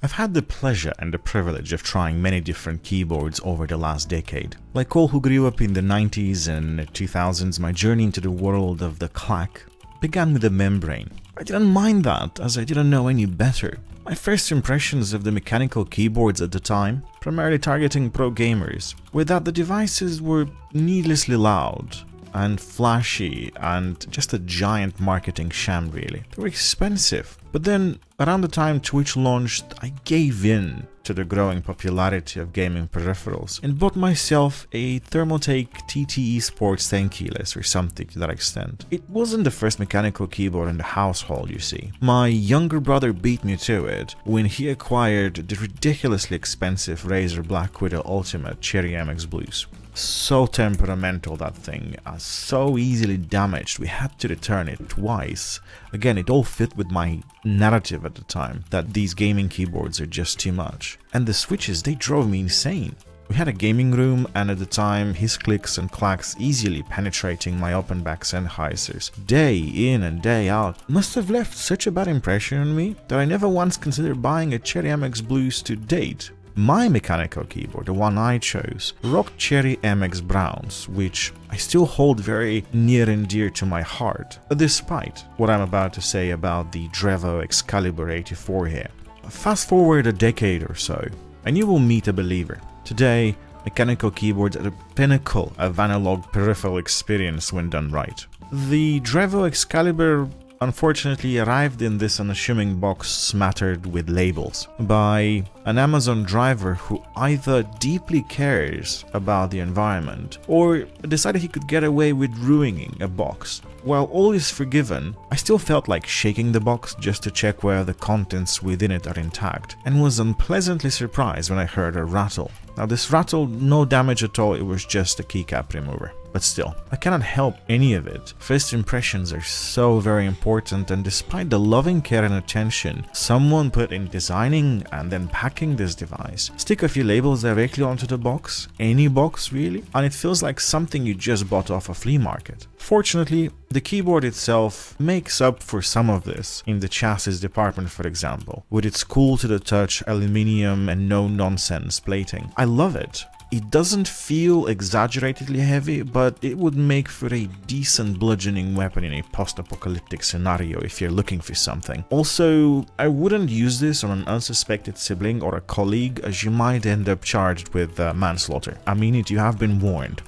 I've had the pleasure and the privilege of trying many different keyboards over the last decade. Like all who grew up in the 90s and 2000s, my journey into the world of the clack began with the membrane. I didn't mind that, as I didn't know any better. My first impressions of the mechanical keyboards at the time, primarily targeting pro gamers, were that the devices were needlessly loud and flashy and just a giant marketing sham really. They were expensive. But then, around the time Twitch launched, I gave in to the growing popularity of gaming peripherals and bought myself a Thermaltake TTE Sports 10 keyless or something to that extent. It wasn't the first mechanical keyboard in the household, you see. My younger brother beat me to it when he acquired the ridiculously expensive Razer Black Widow Ultimate Cherry MX Blues. So temperamental, that thing, so easily damaged, we had to return it twice. Again, it all fit with my narrative at the time, that these gaming keyboards are just too much. And the switches, they drove me insane. We had a gaming room, and at the time, his clicks and clacks easily penetrating my open back Sennheisers, day in and day out, must have left such a bad impression on me that I never once considered buying a Cherry MX Blues to date. My mechanical keyboard, the one I chose, rocked Cherry MX Browns, which I still hold very near and dear to my heart, despite what I'm about to say about the Drevo Excalibur 84 here. Fast forward a decade or so, and you will meet a believer. Today, mechanical keyboards are the pinnacle of analog peripheral experience when done right. The Drevo Excalibur unfortunately arrived in this unassuming box smattered with labels by an Amazon driver who either deeply cares about the environment or decided he could get away with ruining a box. While all is forgiven, I still felt like shaking the box just to check where the contents within it are intact, and was unpleasantly surprised when I heard a rattle. Now this rattle, no damage at all, it was just a keycap remover. But still, I cannot help any of it. First impressions are so very important, and despite the loving care and attention someone put in designing and then packing this device, stick a few labels directly onto the box, any box really, and it feels like something you just bought off a flea market. Fortunately, the keyboard itself makes up for some of this in the chassis department, for example, with its cool to the touch aluminium and no-nonsense plating. I love it. It doesn't feel exaggeratedly heavy, but it would make for a decent bludgeoning weapon in a post-apocalyptic scenario if you're looking for something. Also, I wouldn't use this on an unsuspected sibling or a colleague, as you might end up charged with manslaughter. I mean it, you have been warned.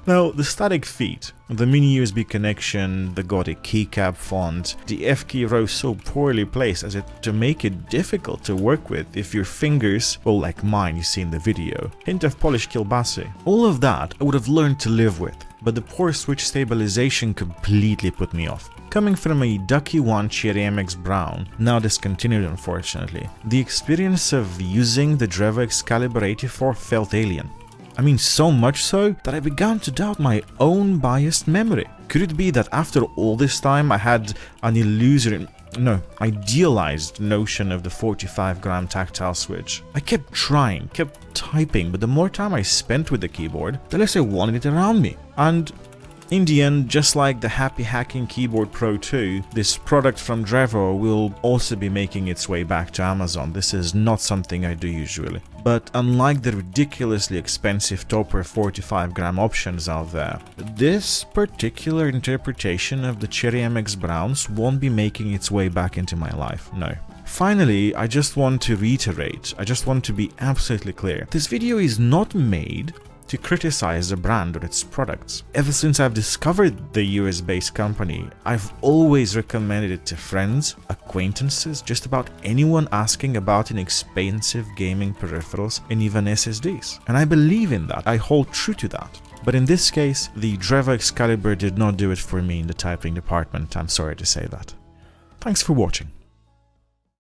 Now, the static feet, the mini USB connection, the gothic keycap font, the F key row so poorly placed as to make it difficult to work with if your fingers, well like mine you see in the video, hint of polished kielbasa. All of that I would have learned to live with, but the poor switch stabilization completely put me off. Coming from a Ducky 1 Cherry MX Brown, now discontinued unfortunately, the experience of using the Drevo Excalibur 84 felt alien. I mean, so much so that I began to doubt my own biased memory. Could it be that after all this time I had an idealized notion of the 45-gram tactile switch? I kept trying, kept typing, but the more time I spent with the keyboard, the less I wanted it around me. And in the end, just like the Happy Hacking Keyboard Pro 2, this product from Drevo will also be making its way back to Amazon. This is not something I do usually. But unlike the ridiculously expensive Topper 45-gram options out there, this particular interpretation of the Cherry MX Browns won't be making its way back into my life, no. Finally, I just want to reiterate, I just want to be absolutely clear. This video is not made to criticize the brand or its products. Ever since I've discovered the US-based company, I've always recommended it to friends, acquaintances, just about anyone asking about inexpensive gaming peripherals and even SSDs. And I believe in that, I hold true to that. But in this case, the Drevo Excalibur did not do it for me in the typing department, I'm sorry to say that. Thanks for watching.